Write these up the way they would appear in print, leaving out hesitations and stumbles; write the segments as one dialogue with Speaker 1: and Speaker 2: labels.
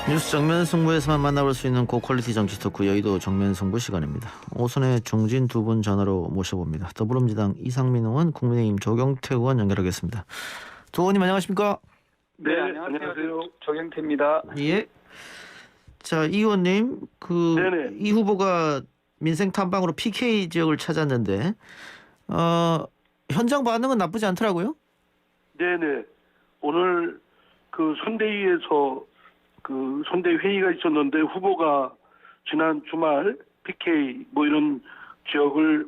Speaker 1: 뉴스 정면 승부에서만 만나볼 수 있는 고퀄리티 정치 토크 여의도 정면 승부 시간입니다. 오선의 중진 두 분 전화로 모셔봅니다. 더불어민주당 이상민 의원, 국민의힘 조경태 의원 연결하겠습니다. 두 의원님 안녕하십니까?
Speaker 2: 네, 안녕하세요. 조경태입니다.
Speaker 1: 예. 자, 이 의원님,
Speaker 2: 네네.
Speaker 1: 이 후보가 민생 탐방으로 PK 지역을 찾았는데 현장 반응은 나쁘지 않더라고요.
Speaker 2: 네네. 오늘 선대위에서 선대 회의가 있었는데 후보가 지난 주말 PK 이런 지역을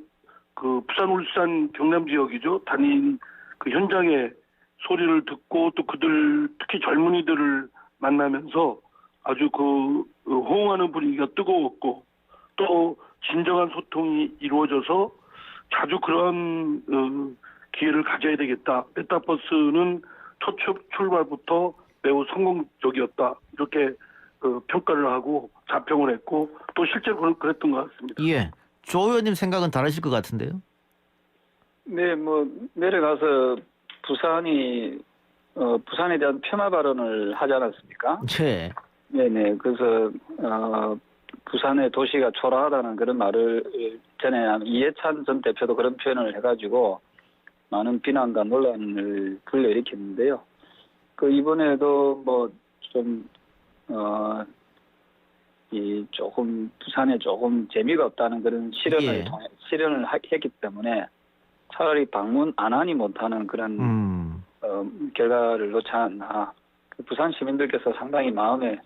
Speaker 2: 부산, 울산, 경남 지역이죠. 다닌 현장에 소리를 듣고 또 그들 특히 젊은이들을 만나면서 아주 호응하는 분위기가 뜨거웠고 또 진정한 소통이 이루어져서 자주 그런 기회를 가져야 되겠다. 메타버스는 첫 출발부터 매우 성공적이었다. 이렇게 평가를 하고 자평을 했고 또 실제로 그랬던 것 같습니다.
Speaker 1: 예. 조 의원님 생각은 다르실 것 같은데요.
Speaker 3: 네, 내려가서 부산에 대한 폄하 발언을 하지 않았습니까?
Speaker 1: 네.
Speaker 3: 네네. 그래서 부산의 도시가 초라하다는 그런 말을 전에 이해찬 전 대표도 그런 표현을 해가지고 많은 비난과 논란을 불러일으켰는데요. 이번에도 조금 부산에 조금 재미가 없다는 그런 실현을 했기 때문에 차라리 방문 안 하니 못하는 그런 결과를 놓지 않았나. 부산 시민들께서 상당히 마음에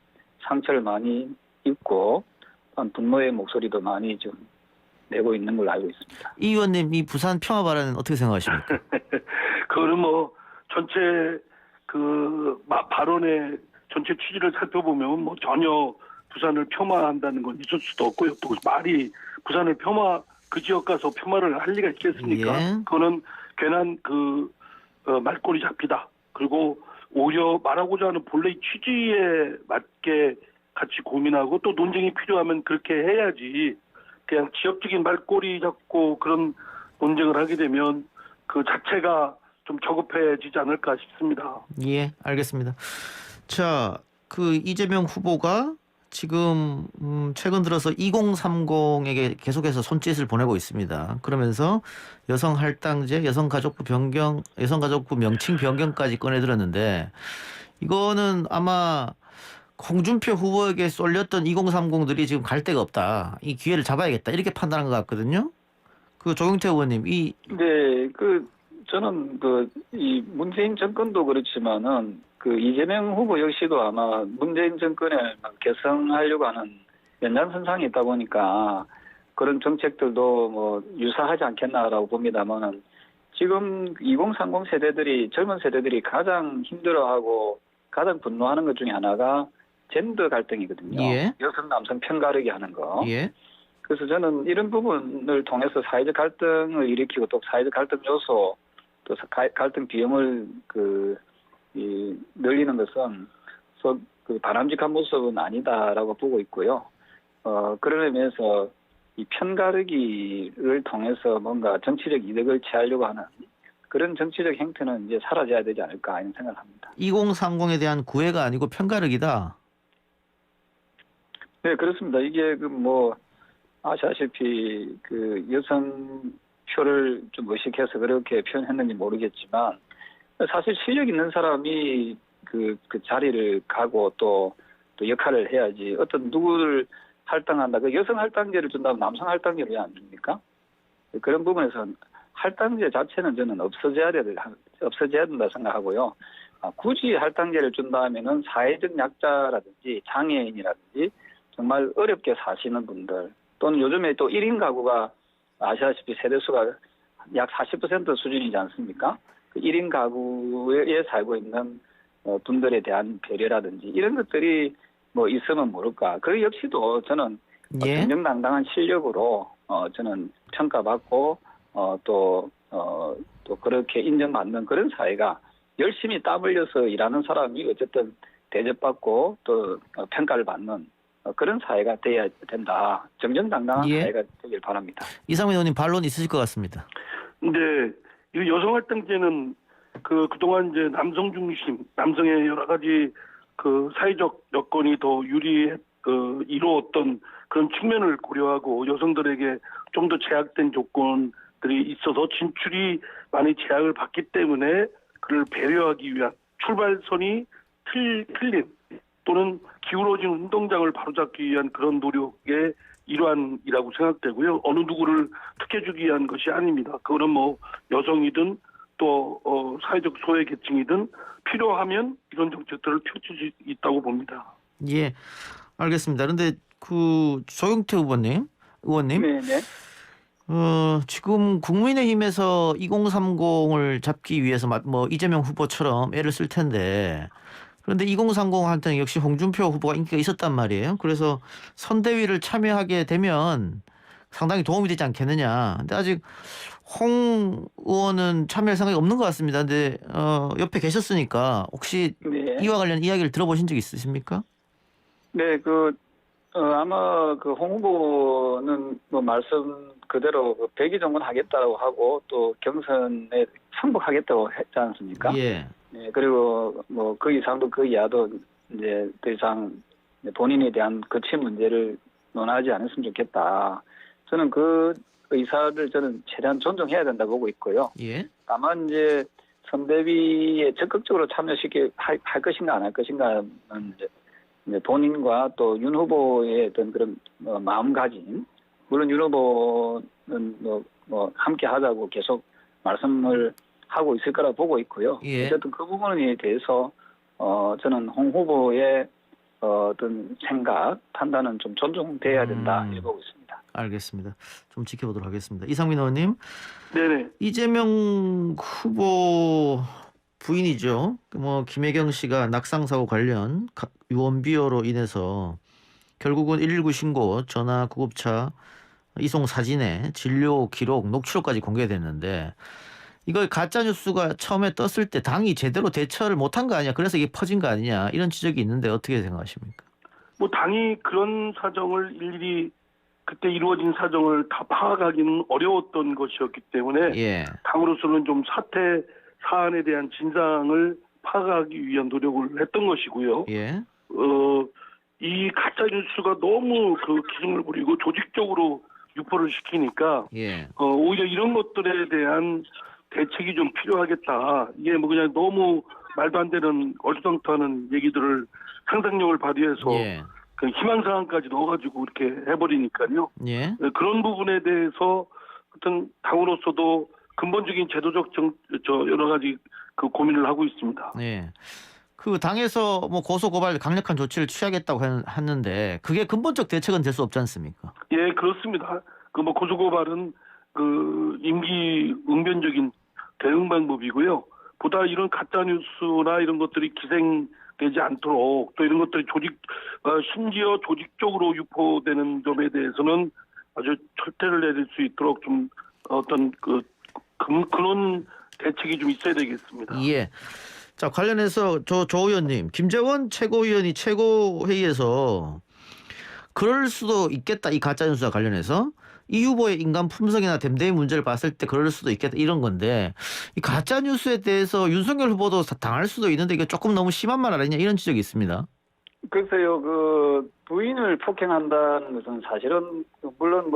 Speaker 3: 상처를 많이 입고 분노의 목소리도 많이 좀 내고 있는 걸로 알고 있습니다.
Speaker 1: 이 의원님, 이 부산 평화 발언은 어떻게 생각하십니까?
Speaker 2: 그거는 전체 발언의 전체 취지를 살펴보면 전혀 부산을 폄하한다는 건 있을 수도 없고요. 또 말이 부산을 그 지역 가서 폄하를 할 리가 있겠습니까?
Speaker 1: 예.
Speaker 2: 그거는 괜한 말꼬리 잡히다. 그리고 오히려 말하고자 하는 본래의 취지에 맞게 같이 고민하고 또 논쟁이 필요하면 그렇게 해야지 그냥 지역적인 말꼬리 잡고 그런 논쟁을 하게 되면 그 자체가 좀 저급해지지 않을까 싶습니다.
Speaker 1: 예, 알겠습니다. 자, 이재명 후보가 지금 최근 들어서 2030에게 계속해서 손짓을 보내고 있습니다. 그러면서 여성 할당제, 여성가족부 명칭 변경까지 꺼내들었는데 이거는 아마 홍준표 후보에게 쏠렸던 2030들이 지금 갈 데가 없다. 이 기회를 잡아야겠다. 이렇게 판단한 것 같거든요. 조경태 의원님,
Speaker 3: 네, 저는 이 문재인 정권도 그렇지만은 이재명 후보 역시도 아마 문재인 정권을 개성하려고 하는 연장선상에 있다 보니까 그런 정책들도 유사하지 않겠나라고 봅니다만은 지금 2030 젊은 세대들이 가장 힘들어하고 가장 분노하는 것 중에 하나가 젠더 갈등이거든요.
Speaker 1: 예.
Speaker 3: 여성 남성 편가르기 하는 거.
Speaker 1: 예.
Speaker 3: 그래서 저는 이런 부분을 통해서 사회적 갈등을 일으키고 또 사회적 갈등 요소 또 갈등 비용을 늘리는 것은 바람직한 모습은 아니다라고 보고 있고요. 그런 의미에서 이 편가르기를 통해서 뭔가 정치적 이득을 취하려고 하는 그런 정치적 행태는 이제 사라져야 되지 않을까 이런 생각을 합니다.
Speaker 1: 2030에 대한 구애가 아니고 편가르기다.
Speaker 3: 네, 그렇습니다. 이게 아시다시피 여성 표를 좀 의식해서 그렇게 표현했는지 모르겠지만 사실 실력 있는 사람이 그 자리를 가고 또 역할을 해야지 어떤 누구를 할당한다. 여성 할당제를 준다면 남성 할당제를 왜 안 줍니까? 그런 부분에서 할당제 자체는 저는 없어져야 된다 생각하고요. 굳이 할당제를 준다면은 사회적 약자라든지 장애인이라든지 정말 어렵게 사시는 분들 또는 요즘에 또 1인 가구가 아시다시피 세대수가 약 40% 수준이지 않습니까? 1인 가구에 살고 있는 분들에 대한 배려라든지 이런 것들이 있으면 모를까. 그 역시도 저는 정정당당한 실력으로 저는 평가받고 또 그렇게 인정받는 그런 사회가 열심히 땀 흘려서 일하는 사람이 어쨌든 대접받고 또 평가를 받는 그런 사회가 돼야 된다. 정정당당한 사회가 되길 바랍니다.
Speaker 1: 이상민 의원님 반론 있으실 것 같습니다.
Speaker 2: 네, 이 여성할당제는 그동안 이제 남성 중심, 남성의 여러 가지 그 사회적 여건이 더 이루었던 그런 측면을 고려하고 여성들에게 좀 더 제약된 조건들이 있어서 진출이 많이 제약을 받기 때문에 그를 배려하기 위한 출발선이 틀린 또는 기울어진 운동장을 바로잡기 위한 그런 노력의 일환이라고 생각되고요. 어느 누구를 특혜주기 위한 것이 아닙니다. 그거는 뭐 여성이든 또 사회적 소외 계층이든 필요하면 이런 정책들을 펼칠 수 있다고 봅니다.
Speaker 1: 예, 알겠습니다. 그런데 그 조경태 의원님,
Speaker 3: 네네.
Speaker 1: 지금 국민의힘에서 2030을 잡기 위해서 뭐 이재명 후보처럼 애를 쓸 텐데, 그런데 2030한테는 역시 홍준표 후보가 인기가 있었단 말이에요. 그래서 선대위를 참여하게 되면 상당히 도움이 되지 않겠느냐. 근데 아직 홍 의원은 참여할 생각이 없는 것 같습니다. 근데 옆에 계셨으니까 혹시
Speaker 3: 네.
Speaker 1: 이와 관련 이야기를 들어보신 적 있으십니까?
Speaker 3: 네, 아마 홍 후보는 뭐 말씀 그대로 백의종군 하겠다고 하고 또 경선에 승복하겠다고 했지 않습니까?
Speaker 1: 예.
Speaker 3: 네, 그리고 뭐 그 이상도 그 이하도 이제 더 이상 본인에 대한 거치 문제를 논하지 않았으면 좋겠다. 저는 그 의사를 저는 최대한 존중해야 된다고 보고 있고요.
Speaker 1: 예.
Speaker 3: 다만 이제 선대위에 적극적으로 할 것인가 안 할 것인가는 이제 본인과 또 윤 후보의 어떤 그런 마음가짐, 물론 윤 후보는 뭐 함께 하자고 계속 말씀을 하고 있을 거라 보고 있고요.
Speaker 1: 예.
Speaker 3: 어쨌든 그 부분에 대해서 저는 홍 후보의 어떤 생각, 판단은 좀 존중돼야 된다 이렇게 보고 있습니다.
Speaker 1: 알겠습니다. 좀 지켜보도록 하겠습니다. 이상민 의원님,
Speaker 2: 네네.
Speaker 1: 이재명 후보 부인이죠. 뭐 김혜경 씨가 낙상 사고 관련 유언비어로 인해서 결국은 119 신고, 전화, 구급차, 이송 사진에 진료 기록, 녹취록까지 공개됐는데 이걸 가짜 뉴스가 처음에 떴을 때 당이 제대로 대처를 못한 거 아니야? 그래서 이게 퍼진 거 아니냐? 이런 지적이 있는데 어떻게 생각하십니까?
Speaker 2: 뭐 당이 그런 사정을 일일이 그때 이루어진 사정을 다 파악하기는 어려웠던 것이었기 때문에
Speaker 1: 예.
Speaker 2: 당으로서는 좀 사태 사안에 대한 진상을 파악하기 위한 노력을 했던 것이고요.
Speaker 1: 예.
Speaker 2: 이 가짜 뉴스가 너무 그 기승을 부리고 조직적으로 유포를 시키니까
Speaker 1: 예.
Speaker 2: 오히려 이런 것들에 대한 대책이 좀 필요하겠다. 이게 뭐 그냥 너무 말도 안 되는 얼토당토하는 얘기들을 상상력을 발휘해서
Speaker 1: 예.
Speaker 2: 그 희망 사항까지 넣어가지고 이렇게 해버리니까요.
Speaker 1: 예.
Speaker 2: 그런 부분에 대해서 어떤 당으로서도 근본적인 제도적 여러 가지 그 고민을 하고 있습니다.
Speaker 1: 예. 그 당에서 뭐 고소 고발 강력한 조치를 취하겠다고 했는데 그게 근본적 대책은 될 수 없지 않습니까?
Speaker 2: 예, 그렇습니다. 그 뭐 고소 고발은 그 임기 응변적인 대응 방법이고요. 보다 이런 가짜 뉴스나 이런 것들이 기생되지 않도록 또 이런 것들이 심지어 조직적으로 유포되는 점에 대해서는 아주 철퇴를 내릴 수 있도록 좀 어떤 그런 대책이 좀 있어야 되겠습니다.
Speaker 1: 예. 자, 관련해서 조 의원님, 김재원 최고위원이 최고회의에서 그럴 수도 있겠다, 이 가짜 뉴스와 관련해서 이 후보의 인간 품성이나 됨됨이 문제를 봤을 때 그럴 수도 있겠다 이런 건데 이 가짜 뉴스에 대해서 윤석열 후보도 당할 수도 있는데 이게 조금 너무 심한 말 아니냐 이런 지적이 있습니다.
Speaker 3: 글쎄요, 부인을 폭행한다는 것은 사실은 물론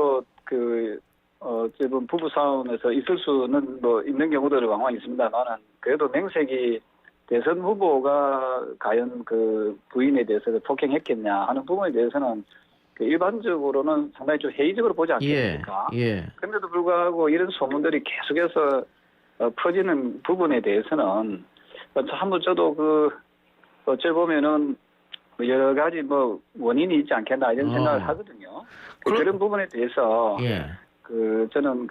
Speaker 3: 어쨌든 부부 싸움에서 있을 수는 있는 경우들이 왕왕 있습니다만은 그래도 명색이 대선 후보가 과연 그 부인에 대해서 폭행했겠냐 하는 부분에 대해서는 일반적으로는 상당히 좀 회의적으로 보지 않겠습니까?
Speaker 1: 예.
Speaker 3: 그런데도 불구하고 이런 소문들이 계속해서 퍼지는 부분에 대해서는 한번 저도 어째 보면은 여러 가지 원인이 있지 않겠나 이런 생각을 하거든요. 그런 부분에 대해서
Speaker 1: 예.
Speaker 3: 저는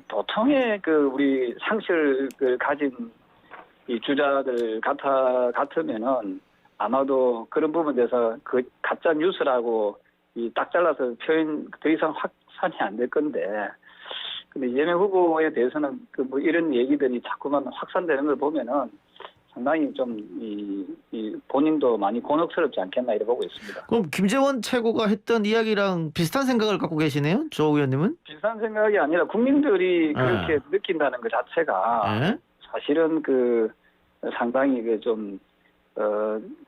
Speaker 3: 보통의 우리 상식을 가진 이 주자들 같으면은 아마도 그런 부분에 대해서 가짜 뉴스라고 딱 잘라서 표현 더 이상 확산이 안 될 건데, 근데 이재명 후보에 대해서는 이런 얘기들이 자꾸만 확산되는 걸 보면은 상당히 좀 본인도 많이 곤혹스럽지 않겠나 이렇게 보고 있습니다.
Speaker 1: 그럼 김재원 최고가 했던 이야기랑 비슷한 생각을 갖고 계시네요, 조 의원님은?
Speaker 3: 비슷한 생각이 아니라 국민들이 그렇게 느낀다는 것 자체가 사실은 상당히 좀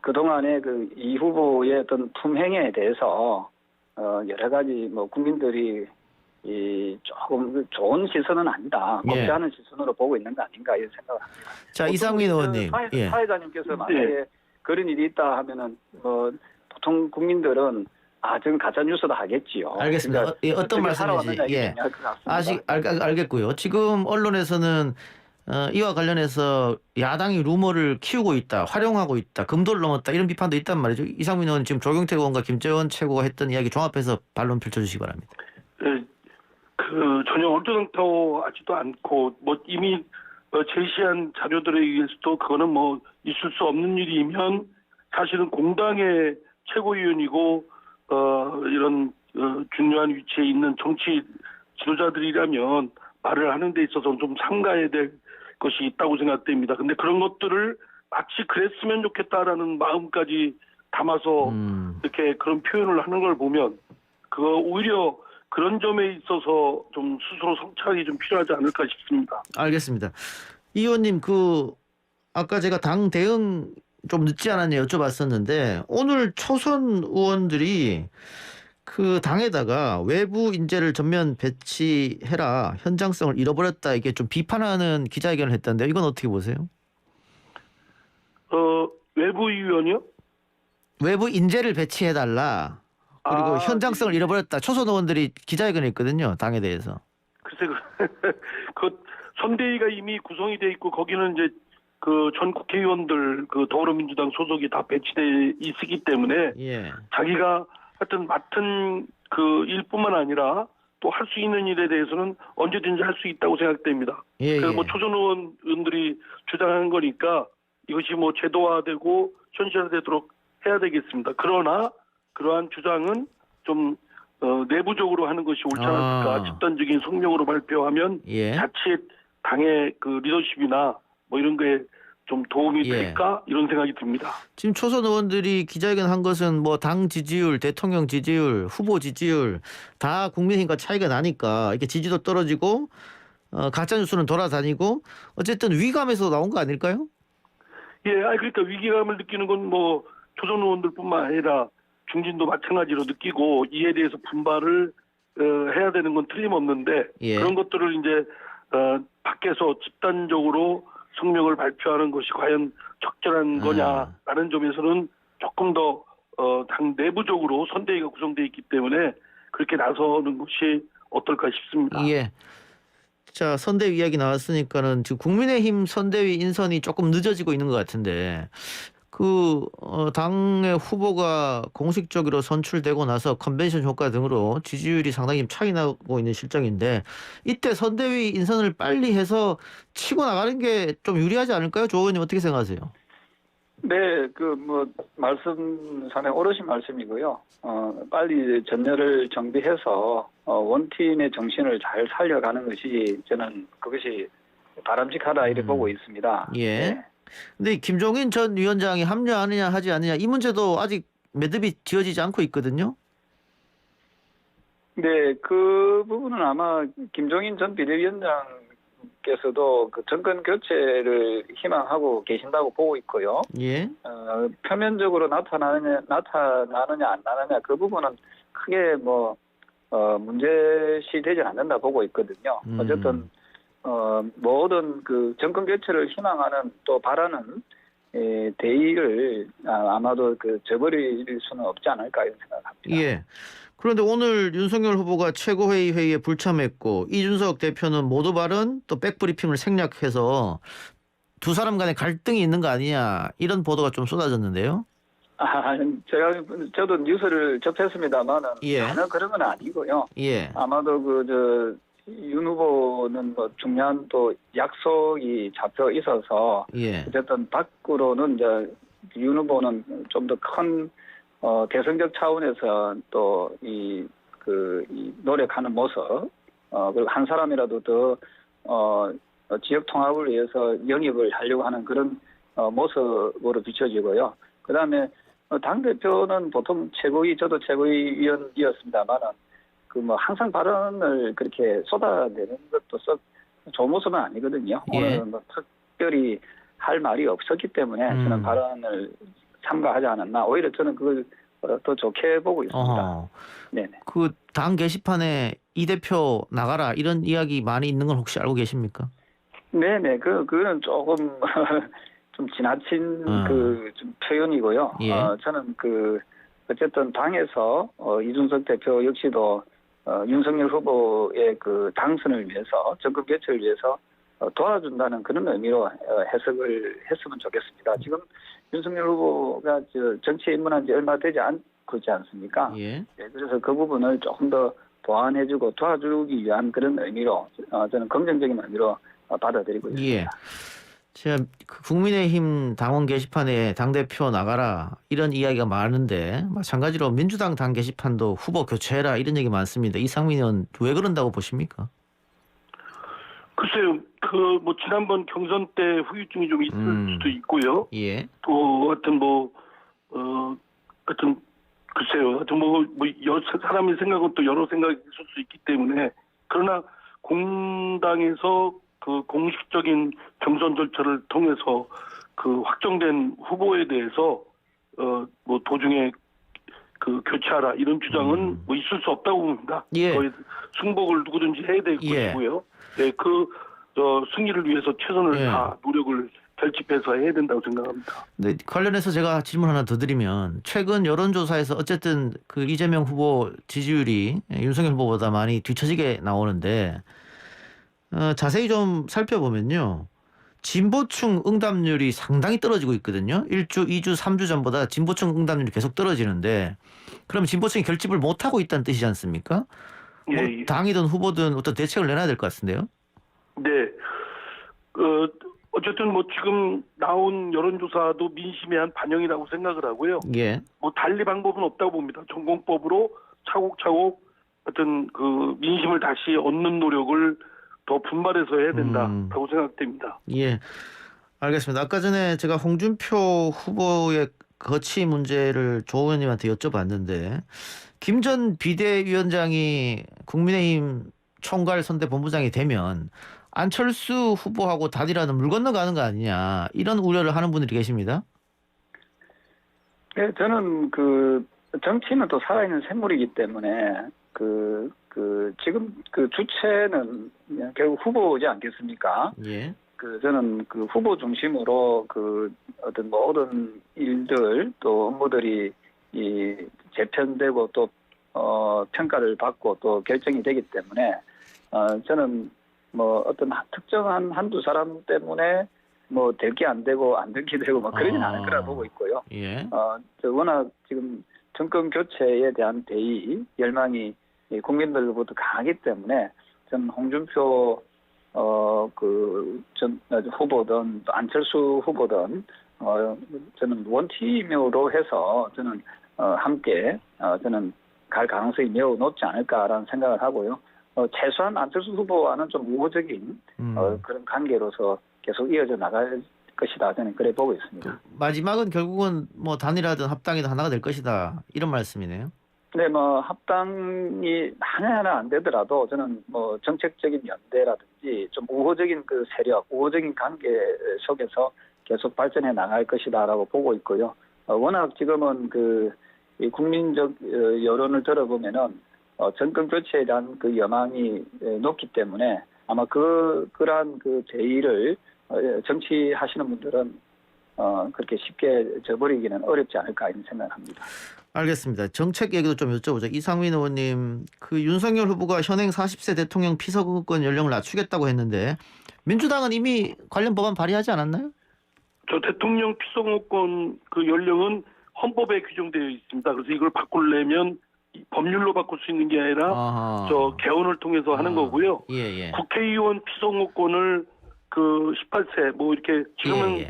Speaker 3: 그동안의 그 이 후보의 어떤 품행에 대해서 여러 가지 뭐 국민들이 조금 좋은 시선은 아니다.
Speaker 1: 예.
Speaker 3: 곱지 않은 시선으로 보고 있는 거 아닌가 이런 생각을 합니다.
Speaker 1: 자, 이상민 의원님. 예.
Speaker 3: 사회자님께서 만약에 그런 일이 있다 하면은 보통 국민들은 지금 가짜 뉴스다 하겠지요.
Speaker 1: 알겠습니다.
Speaker 3: 그러니까
Speaker 1: 예, 어떤 말씀인지
Speaker 3: 예.
Speaker 1: 알겠고요. 지금 언론에서는 이와 관련해서 야당이 루머를 키우고 있다, 활용하고 있다, 금도를 넘었다 이런 비판도 있단 말이죠. 이상민 의원 지금 조경태 의원과 김재원 최고가 했던 이야기 종합해서 반론 펼쳐주시기 바랍니다.
Speaker 2: 전혀 옳지도 않고 뭐 이미 제시한 자료들에 의해서도 그거는 뭐 있을 수 없는 일이면 사실은 공당의 최고위원이고 이런 중요한 위치에 있는 정치 지도자들이라면 말을 하는 데 있어서 좀 삼가해야 될 것이 있다고 생각됩니다. 근데 그런 것들을 마치 그랬으면 좋겠다라는 마음까지 담아서 이렇게 그런 표현을 하는 걸 보면 그거 오히려 그런 점에 있어서 좀 스스로 성찰이 좀 필요하지 않을까 싶습니다.
Speaker 1: 알겠습니다. 이 의원님 아까 제가 당 대응 좀 늦지 않았냐 여쭤봤었는데 오늘 초선 의원들이 그 당에다가 외부 인재를 전면 배치해라 현장성을 잃어버렸다 이게 좀 비판하는 기자회견을 했던데요. 이건 어떻게 보세요?
Speaker 2: 외부 위원이요?
Speaker 1: 외부 인재를 배치해달라. 그리고 현장성을 잃어버렸다. 초선 의원들이 기자회견을 했거든요. 당에 대해서.
Speaker 2: 글쎄 그 선대위가 이미 구성이 돼 있고 거기는 이제 그 전 국회의원들 그 더불어민주당 소속이 다 배치돼 있기 때문에
Speaker 1: 예. 자기가
Speaker 2: 하여튼 맡은 그 일뿐만 아니라 또 할 수 있는 일에 대해서는 언제든지 할 수 있다고 생각됩니다.
Speaker 1: 예,
Speaker 2: 그래서
Speaker 1: 예.
Speaker 2: 뭐 초선 의원들이 주장하는 거니까 이것이 뭐 제도화되고 현실화되도록 해야 되겠습니다. 그러나 그러한 주장은 좀 내부적으로 하는 것이 옳지 않을까. 집단적인 성명으로 발표하면
Speaker 1: 예.
Speaker 2: 자칫 당의 그 리더십이나 뭐 이런 거에 좀 도움이 될까 이런 생각이 듭니다.
Speaker 1: 지금 초선 의원들이 기자회견 한 것은 뭐 당 지지율, 대통령 지지율, 후보 지지율 다 국민의힘과 차이가 나니까 이렇게 지지도 떨어지고 가짜 뉴스는 돌아다니고 어쨌든 위감에서 나온 거 아닐까요?
Speaker 2: 예, 그러니까 위기감을 느끼는 건 뭐 초선 의원들뿐만 아니라 중진도 마찬가지로 느끼고 이에 대해서 분발을 해야 되는 건 틀림없는데 그런 것들을 이제 밖에서 집단적으로 성명을 발표하는 것이 과연 적절한 거냐라는 점에서는 조금 더 당 내부적으로 선대위가 구성되어 있기 때문에 그렇게 나서는 것이 어떨까 싶습니다.
Speaker 1: 예. 자, 선대위 이야기 나왔으니까는 지금 국민의힘 선대위 인선이 조금 늦어지고 있는 것 같은데 당의 후보가 공식적으로 선출되고 나서 컨벤션 효과 등으로 지지율이 상당히 차이 나고 있는 실정인데 이때 선대위 인선을 빨리 해서 치고 나가는 게 좀 유리하지 않을까요? 조 의원님 어떻게 생각하세요?
Speaker 3: 네, 말씀 상당히 옳으신 말씀이고요. 빨리 전열을 정비해서 원팀의 정신을 잘 살려가는 것이 저는 그것이 바람직하다 이렇게 보고 있습니다.
Speaker 1: 예.
Speaker 3: 네.
Speaker 1: 근데 김종인 전 위원장이 합류하느냐 하지 않느냐 이 문제도 아직 매듭이 지어지지 않고 있거든요.
Speaker 3: 네, 그 부분은 아마 김종인 전 비대위원장께서도 그 정권 교체를 희망하고 계신다고 보고 있고요.
Speaker 1: 예.
Speaker 3: 표면적으로 나타나느냐 안 나느냐 그 부분은 크게 문제시 되지 않는다 보고 있거든요. 어쨌든 모든 그 정권 교체를 희망하는 또 바라는 대의를 아마도 저버릴 수는 없지 않을까 이런 생각합니다.
Speaker 1: 예. 그런데 오늘 윤석열 후보가 최고회의 회의에 불참했고 이준석 대표는 모두 발언 또 백브리핑을 생략해서 두 사람 간에 갈등이 있는 거 아니냐 이런 보도가 좀 쏟아졌는데요.
Speaker 3: 저도 뉴스를 접했습니다만은
Speaker 1: 예.
Speaker 3: 전혀 그런 건 아니고요.
Speaker 1: 예.
Speaker 3: 아마도 윤 후보는 중요한 또 약속이 잡혀 있어서
Speaker 1: 예.
Speaker 3: 어쨌든 밖으로는 이제 윤 후보는 좀 더 큰 대승적 차원에서 또 이 노력하는 모습 그리고 한 사람이라도 더 지역 통합을 위해서 영입을 하려고 하는 그런 모습으로 비춰지고요. 그다음에 당 대표는 보통 저도 최고위원이었습니다만은 항상 발언을 그렇게 쏟아내는 것도 썩 좋은 모습은 아니거든요.
Speaker 1: 예.
Speaker 3: 오늘은 특별히 할 말이 없었기 때문에 저는 발언을 삼가하지 않았나. 오히려 저는 그걸 더 좋게 보고 있습니다. 네네.
Speaker 1: 그 당 게시판에 이 대표 나가라 이런 이야기 많이 있는 건 혹시 알고 계십니까?
Speaker 3: 네네. 그거는 조금 좀 지나친 좀 표현이고요.
Speaker 1: 예.
Speaker 3: 저는 어쨌든 당에서 이준석 대표 역시도 윤석열 후보의 그 당선을 위해서 정권 교체를 위해서 도와준다는 그런 의미로 해석을 했으면 좋겠습니다. 지금 윤석열 후보가 정치에 입문한 지 얼마 되지 않고 있지 않습니까?
Speaker 1: 예.
Speaker 3: 네, 그래서 그 부분을 조금 더 보완해주고 도와주기 위한 그런 의미로 저는 긍정적인 의미로 받아들이고 있습니다.
Speaker 1: 예. 제가 그 국민의힘 당원 게시판에 당대표 나가라 이런 이야기가 많은데 마찬가지로 민주당 당 게시판도 후보 교체해라 이런 얘기 많습니다. 이상민 의원 왜 그런다고 보십니까?
Speaker 2: 글쎄요, 뭐 지난번 경선 때 후유증이 좀 있을 수도 있고요.
Speaker 1: 예.
Speaker 2: 또 하여튼 하여튼 글쎄요, 하여튼 사람의 생각은 또 여러 생각이 있을 수 있기 때문에 그러나 공당에서 그 공식적인 경선 절차를 통해서 그 확정된 후보에 대해서 뭐 도중에 그 교체하라 이런 주장은 뭐 있을 수 없다고 봅니다.
Speaker 1: 예.
Speaker 2: 거의 승복을 누구든지 해야 될
Speaker 1: 예.
Speaker 2: 것이고요. 네, 승리를 위해서 최선을
Speaker 1: 예.
Speaker 2: 다 노력을 결집해서 해야 된다고 생각합니다.
Speaker 1: 네, 관련해서 제가 질문 하나 더 드리면 최근 여론조사에서 어쨌든 그 이재명 후보 지지율이 윤석열 후보보다 많이 뒤처지게 나오는데 자세히 좀 살펴보면요. 진보층 응답률이 상당히 떨어지고 있거든요. 1주, 2주, 3주 전보다 진보층 응답률이 계속 떨어지는데 그럼 진보층이 결집을 못하고 있다는 뜻이지 않습니까?
Speaker 2: 예,
Speaker 1: 뭐
Speaker 2: 예.
Speaker 1: 당이든 후보든 어떤 대책을 내놔야 될 것 같은데요.
Speaker 2: 네. 어쨌든 뭐 지금 나온 여론조사도 민심의 한 반영이라고 생각을 하고요.
Speaker 1: 예.
Speaker 2: 뭐 달리 방법은 없다고 봅니다. 전공법으로 차곡차곡 어떤 그 민심을 다시 얻는 노력을 더 분발해서 해야 된다라고 생각됩니다.
Speaker 1: 예. 알겠습니다. 아까 전에 제가 홍준표 후보의 거취 문제를 조 의원님한테 여쭤봤는데 김 전 비대위원장이 국민의힘 총괄 선대 본부장이 되면 안철수 후보하고 단일화는 물 건너가는 거 아니냐 이런 우려를 하는 분들이 계십니다.
Speaker 3: 네, 저는 정치는 또 살아있는 생물이기 때문에 지금 주체는 결국 후보지 않겠습니까?
Speaker 1: 예.
Speaker 3: 저는 후보 중심으로 어떤 모든 일들 또 업무들이 재편되고 또 평가를 받고 또 결정이 되기 때문에 저는 뭐 어떤 특정한 한두 사람 때문에 뭐 될 게 안 되고 안 될 게 되고 뭐 그러진 않을 거라 보고 있고요.
Speaker 1: 예.
Speaker 3: 워낙 지금 정권 교체에 대한 대의 열망이 국민들로부터 강하기 때문에 저는 홍준표 전 후보든 또 안철수 후보든 저는 원팀으로 해서 저는 함께 저는 갈 가능성이 매우 높지 않을까라는 생각을 하고요. 최소한 안철수 후보와는 좀 우호적인 그런 관계로서 계속 이어져 나갈 것이다. 저는 그래 보고 있습니다.
Speaker 1: 마지막은 결국은 뭐 단일화든 합당이든 하나가 될 것이다 이런 말씀이네요.
Speaker 3: 네, 뭐 합당이 하나 안 되더라도 저는 뭐 정책적인 연대라든지 좀 우호적인 세력, 우호적인 관계 속에서 계속 발전해 나갈 것이다라고 보고 있고요. 워낙 지금은 이 국민적 여론을 들어보면은 정권 교체에 대한 여망이 높기 때문에 아마 그러한 대의를 정치하시는 분들은 그렇게 쉽게 저버리기는 어렵지 않을까 이런 생각합니다.
Speaker 1: 알겠습니다. 정책 얘기도 좀 여쭤보죠. 이상민 의원님, 윤석열 후보가 현행 40세 대통령 피서구권 연령을 낮추겠다고 했는데 민주당은 이미 관련 법안 발의하지 않았나요?
Speaker 2: 저 대통령 피선거권 연령은 헌법에 규정되어 있습니다. 그래서 이걸 바꾸려면 법률로 바꿀 수 있는 게 아니라 개헌을 통해서 하는 거고요.
Speaker 1: 예.
Speaker 2: 국회의원 피선거권을 18세 뭐 이렇게 지금은
Speaker 1: 예.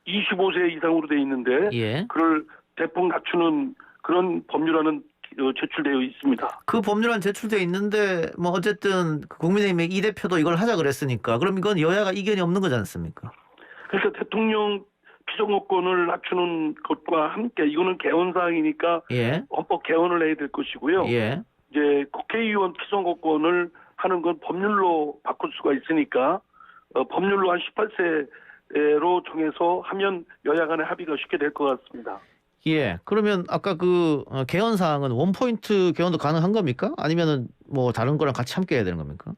Speaker 2: 25세 이상으로 돼 있는데
Speaker 1: 예.
Speaker 2: 그걸 대폭 낮추는 그런 법률안은 제출되어 있습니다.
Speaker 1: 그 법률안 제출돼 있는데 뭐 어쨌든 국민의힘의 이 대표도 이걸 하자 그랬으니까 그럼 이건 여야가 이견이 없는 거지 않습니까?
Speaker 2: 그래서 대통령 피선거권을 낮추는 것과 함께 이거는 개헌 사항이니까
Speaker 1: 예.
Speaker 2: 헌법 개헌을 해야 될 것이고요.
Speaker 1: 예.
Speaker 2: 이제 국회의원 피선거권을 하는 건 법률로 바꿀 수가 있으니까 법률로 한 18세 로 정해서 하면 여야 간의 합의가 쉽게 될 것 같습니다.
Speaker 1: 예. 그러면 아까 그 개헌 사항은 원포인트 개헌도 가능한 겁니까? 아니면은 뭐 다른 거랑 같이 함께 해야 되는 겁니까?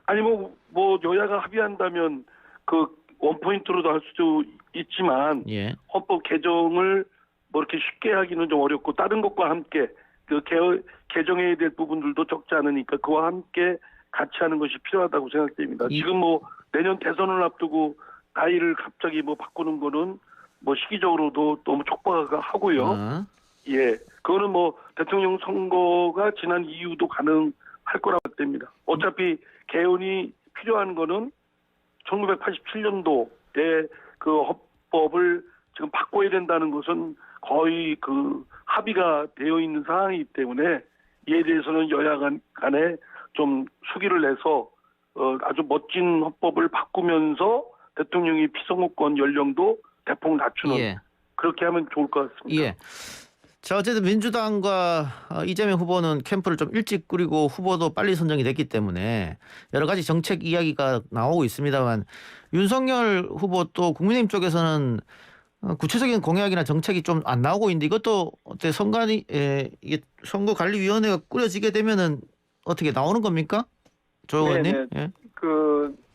Speaker 2: 아니 뭐 여야가 합의한다면 그 원포인트로도 할 수도 있지만
Speaker 1: 예.
Speaker 2: 헌법 개정을 뭐 이렇게 쉽게 하기는 좀 어렵고 다른 것과 함께 그 개정해야 될 부분들도 적지 않으니까 그와 함께 같이 하는 것이 필요하다고 생각됩니다. 지금 뭐 내년 대선을 앞두고 나이를 갑자기 뭐 바꾸는 거는 뭐 시기적으로도 너무 촉박하고요.
Speaker 1: 아,
Speaker 2: 예, 그거는 뭐 대통령 선거가 지난 이후도 가능할 거라고 생각됩니다. 어차피 개헌이 필요한 거는 1987년도에 그 헌법을 지금 바꿔야 된다는 것은 거의 그 합의가 되어 있는 사항이기 때문에 이에 대해서는 여야 간에 좀 수기를 내서 아주 멋진 헌법을 바꾸면서 대통령이 피선거권 연령도 대폭 낮추는
Speaker 1: 예.
Speaker 2: 그렇게 하면 좋을 것 같습니다.
Speaker 1: 예. 자, 어쨌든 민주당과 이재명 후보는 캠프를 좀 일찍 꾸리고 후보도 빨리 선정이 됐기 때문에 여러 가지 정책 이야기가 나오고 있습니다만 윤석열 후보 또 국민의힘 쪽에서는 구체적인 공약이나 정책이 좀 안 나오고 있는데 이것도 어때 이게 선거관리위원회가 꾸려지게 되면은 어떻게 나오는 겁니까? 조 의원님? 예.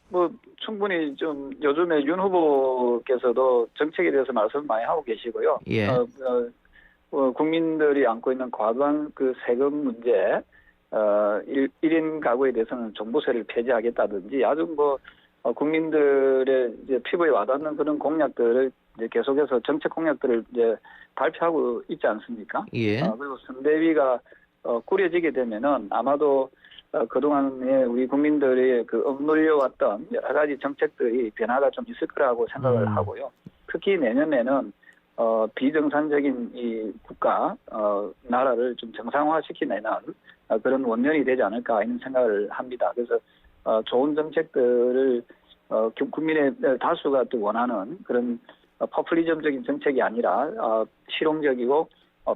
Speaker 3: 뭐 충분히 좀 요즘에 윤 후보께서도 정책에 대해서 말씀을 많이 하고 계시고요.
Speaker 1: 예.
Speaker 3: 국민들이 안고 있는 과도한 그 세금 문제, 1인 가구에 대해서는 종부세를 폐지하겠다든지 아주 뭐 국민들의 이제 피부에 와닿는 그런 공약들을 이제 계속해서 정책 공약들을 이제 발표하고 있지 않습니까?
Speaker 1: 예.
Speaker 3: 그리고 선대위가 꾸려지게 되면은 아마도 그동안에 우리 국민들이 그 억눌려왔던 여러 가지 정책들이 변화가 좀 있을 거라고 생각을 하고요. 특히 내년에는 비정상적인 이 국가, 나라를 좀 정상화시키는 그런 원년이 되지 않을까 이런 생각을 합니다. 그래서 좋은 정책들을 국민의 다수가 또 원하는 그런 포퓰리즘적인 정책이 아니라 실용적이고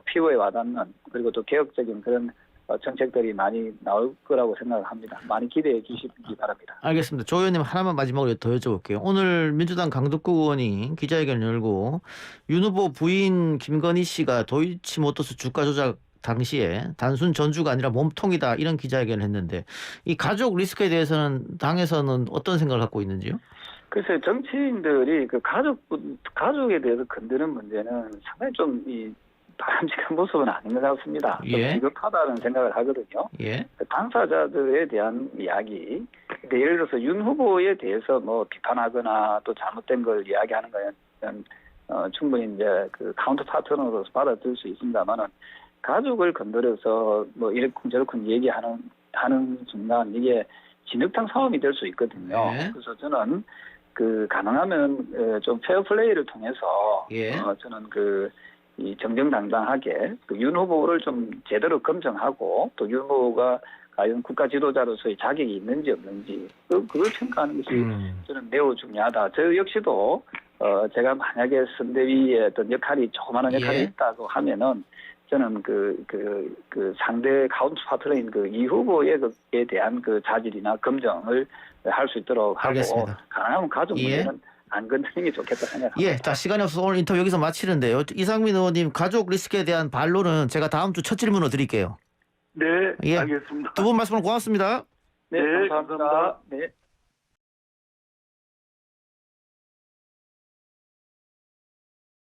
Speaker 3: 피부에 와닿는 그리고 또 개혁적인 그런 정책들이 많이 나올 거라고 생각합니다. 많이 기대해 주시기 바랍니다.
Speaker 1: 알겠습니다. 조 의원님 하나만 마지막으로 더 여쭤볼게요. 오늘 민주당 강덕구 의원이 기자회견을 열고 윤 후보 부인 김건희 씨가 도이치모터스 주가 조작 당시에 단순 전주가 아니라 몸통이다 이런 기자회견을 했는데 이 가족 리스크에 대해서는 당에서는 어떤 생각을 갖고 있는지요?
Speaker 3: 글쎄 정치인들이 그 가족에 대해서 건드는 문제는 상당히 좀 바람직한 모습은 아닌 것 같습니다. 좀
Speaker 1: 예.
Speaker 3: 비겁하다는 생각을 하거든요.
Speaker 1: 예.
Speaker 3: 당사자들에 대한 이야기, 예를 들어서 윤 후보에 대해서 뭐 비판하거나 또 잘못된 걸 이야기하는 거는 충분히 이제 그 카운터 파트너로서 받아들일 수 있습니다만은 가족을 건드려서 뭐 이렇쿵저렇쿵 얘기하는 순간 이게 진흙탕 싸움이 될 수 있거든요.
Speaker 1: 네.
Speaker 3: 그래서 저는 그 가능하면 좀 페어 플레이를 통해서
Speaker 1: 예.
Speaker 3: 저는 이 정정당당하게 그 윤 후보를 좀 제대로 검증하고 또 윤 후보가 과연 국가 지도자로서의 자격이 있는지 없는지 그걸 평가하는 것이 저는 매우 중요하다. 저 역시도 제가 만약에 선대위의 어떤 역할이 조그마한 역할이
Speaker 1: 예.
Speaker 3: 있다고 하면은 저는 상대 카운트 파트너인 이 후보에 대한 그 자질이나 검증을 할 수 있도록 하고
Speaker 1: 알겠습니다.
Speaker 3: 가능하면 가족
Speaker 1: 예.
Speaker 3: 문제는 안 건드리는 게 좋겠다 생각합니다.
Speaker 1: 예, 자 시간이 없어서 오늘 인터뷰 여기서 마치는데요. 이상민 의원님 가족 리스크에 대한 반론은 제가 다음 주 첫 질문으로 드릴게요.
Speaker 2: 네,
Speaker 1: 예.
Speaker 2: 알겠습니다.
Speaker 1: 두 분 말씀을 고맙습니다.
Speaker 3: 네,
Speaker 2: 네,
Speaker 3: 감사합니다.
Speaker 2: 감사합니다.
Speaker 3: 네.